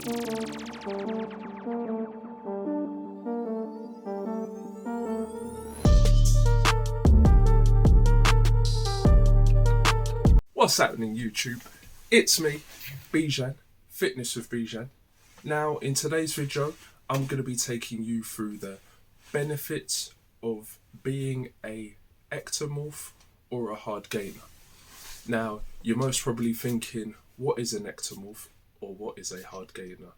What's happening, YouTube? It's me, Bijan, Fitness with Bijan. Now, in today's video, I'm going to be taking you through the benefits of being a ectomorph or a hard gainer. Now, you're most probably thinking, what is an ectomorph or what is a hard gainer?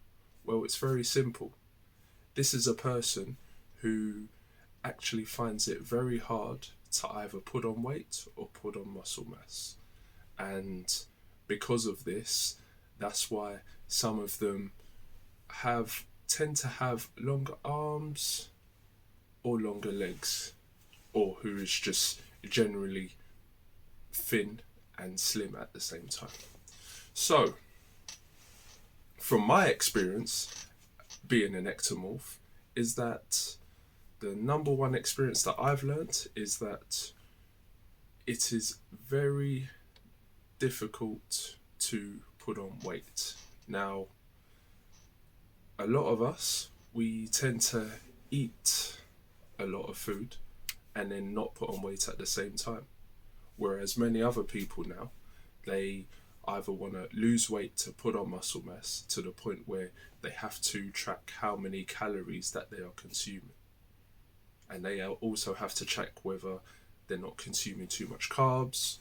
Well, it's very simple. This is a person who actually finds it very hard to either put on weight or put on muscle mass. And because of this, that's why some of them tend to have longer arms or longer legs, or who is just generally thin and slim at the same time. So, from my experience being an ectomorph, is that the number one experience that I've learnt is that it is very difficult to put on weight. Now, a lot of us, we tend to eat a lot of food and then not put on weight at the same time. Whereas many other people now, they either want to lose weight to put on muscle mass to the point where they have to track how many calories that they are consuming. And they also have to check whether they're not consuming too much carbs,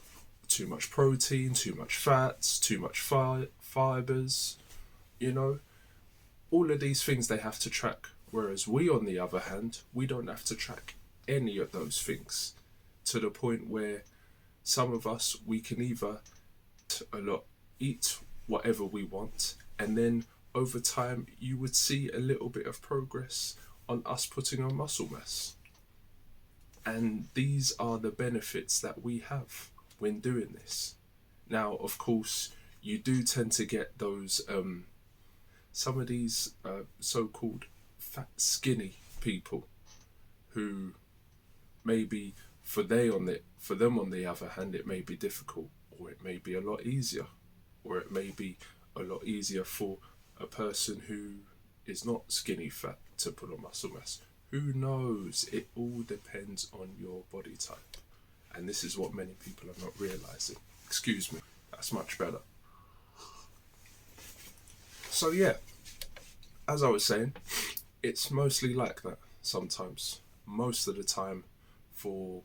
too much protein, too much fats, too much fibers, all of these things they have to track. Whereas we, on the other hand, we don't have to track any of those things, to the point where some of us, we can either eat whatever we want, and then over time you would see a little bit of progress on us putting on muscle mass. And these are the benefits that we have when doing this. Now, of course, you do tend to get those some of these so-called fat skinny people who maybe for them on the other hand, it may be difficult, or it may be a lot easier, or it may be a lot easier for a person who is not skinny fat to put on muscle mass. Who knows? It all depends on your body type. And this is what many people are not realizing. Excuse me, that's much better. So yeah, as I was saying, it's mostly like that sometimes. Most of the time for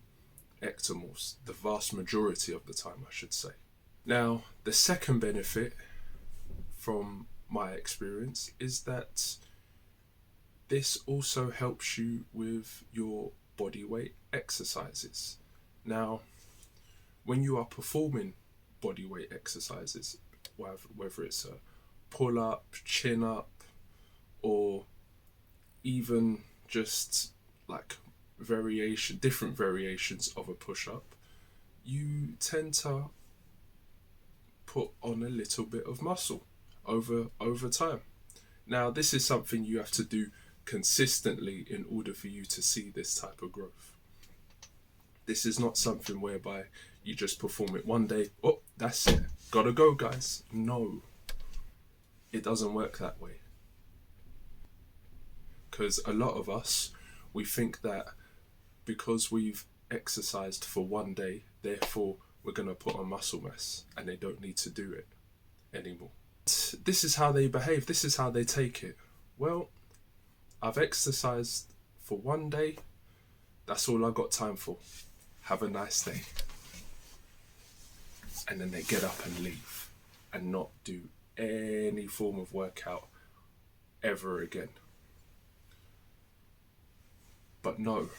ectomorphs, the vast majority of the time, I should say. Now, the second benefit from my experience is that this also helps you with your body weight exercises. Now, when you are performing body weight exercises, whether it's a pull-up, chin-up, or even just like different variations of a push-up, you tend to put on a little bit of muscle over time. Now, this is something you have to do consistently in order for you to see this type of growth. This is not something whereby you just perform it one day, oh, that's it, gotta go, guys. No, it doesn't work that way. Because a lot of us, we think that because we've exercised for one day, therefore we're gonna put on muscle mass, and they don't need to do it anymore. This is how they behave, this is how they take it. Well, I've exercised for one day, that's all I got time for. Have a nice day. And then they get up and leave and not do any form of workout ever again. But no,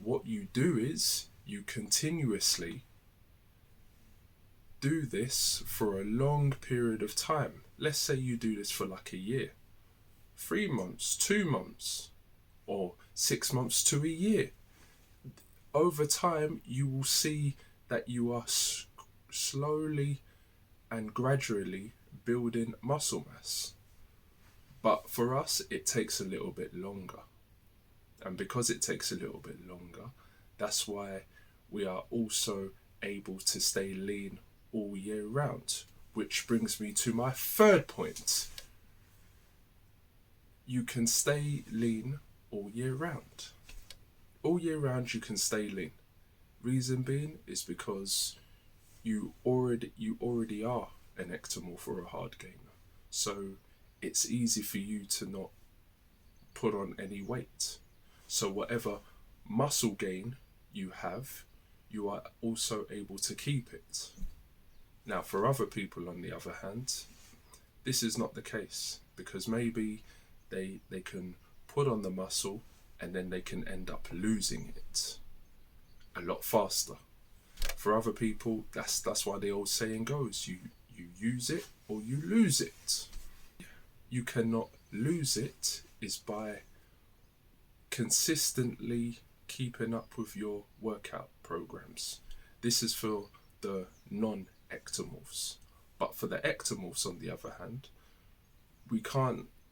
what you do is you continuously do this for a long period of time. Let's say you do this for like a year, 3 months, 2 months, or 6 months to a year. Over time, you will see that you are slowly and gradually building muscle mass. But for us, it takes a little bit longer. And because it takes a little bit longer, that's why we are also able to stay lean all year round. Which brings me to my third point. you can stay lean all year round. All year round you can stay lean. Reason being is because you already are an ectomorph or a hard gainer. So it's easy for you to not put on any weight. So whatever muscle gain you have, you are also able to keep it. Now for other people on the other hand, this is not the case, because maybe they can put on the muscle and then they can end up losing it a lot faster. For other people, that's why the old saying goes, you use it or you lose it. You cannot lose it is by consistently keeping up with your workout programs. This is for the non-ectomorphs. But for the ectomorphs on the other hand,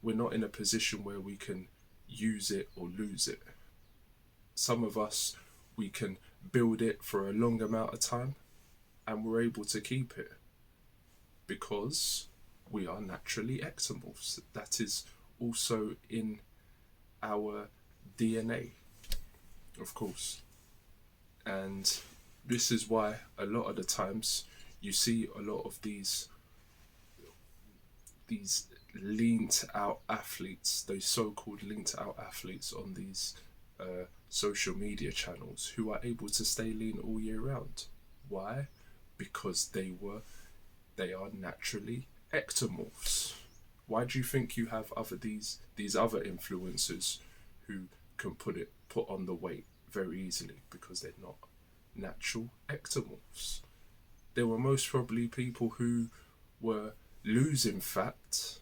we're not in a position where we can use it or lose it. Some of us, we can build it for a long amount of time and we're able to keep it because we are naturally ectomorphs. That is also in our DNA, of course. And this is why a lot of the times you see a lot of these leaned out athletes, those so-called linked out athletes on these social media channels who are able to stay lean all year round. Why? Because they are naturally ectomorphs. Why do you think you have these other influencers who can put on the weight very easily? Because they're not natural ectomorphs. There were most probably people who were losing fat,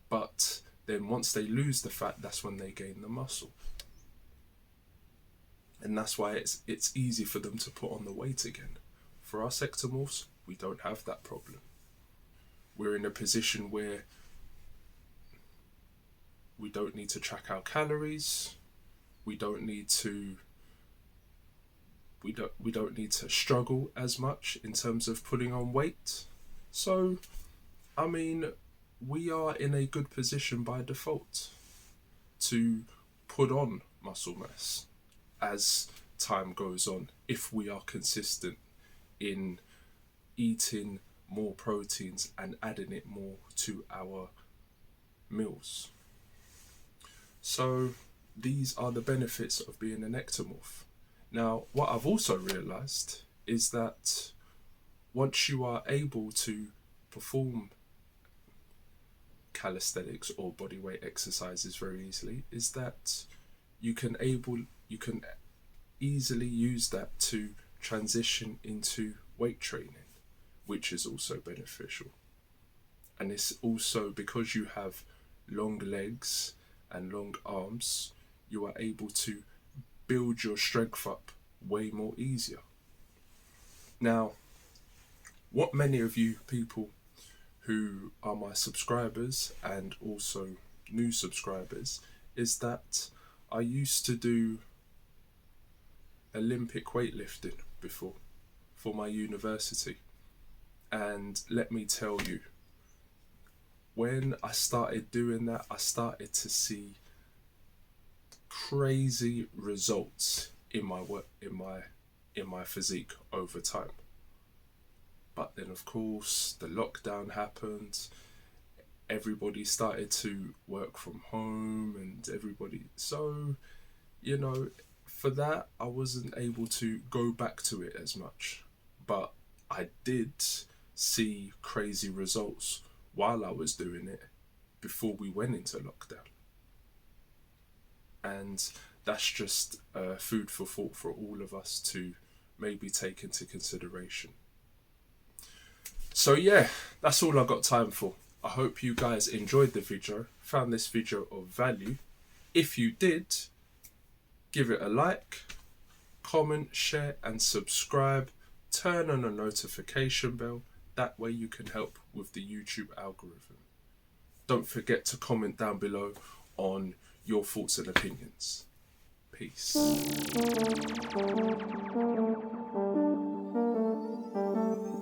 but then once they lose the fat, that's when they gain the muscle. And that's why it's easy for them to put on the weight again. For us ectomorphs, we don't have that problem. We're in a position where we don't need to track our calories. We don't need to struggle as much in terms of putting on weight. So, I mean, we are in a good position by default to put on muscle mass as time goes on if we are consistent in eating more proteins and adding it more to our meals. So these are the benefits of being an ectomorph. Now, what I've also realized is that once you are able to perform calisthenics or bodyweight exercises very easily, is that you can easily use that to transition into weight training, which is also beneficial. And it's also because you have long legs and long arms, you are able to build your strength up way more easier. Now, what many of you people who are my subscribers and also new subscribers is that I used to do Olympic weightlifting before for my university. And let me tell you, when I started doing that, I started to see crazy results in my work, in my physique over time. But then of course the lockdown happened, everybody started to work from home so for that I wasn't able to go back to it as much, but I did see crazy results while I was doing it before we went into lockdown. And that's just food for thought for all of us to maybe take into consideration. So yeah, that's all I got time for. I hope you guys enjoyed the video, found this video of value. If you did, give it a like, comment, share and subscribe. Turn on the notification bell. That way you can help with the YouTube algorithm. Don't forget to comment down below on your thoughts and opinions. Peace.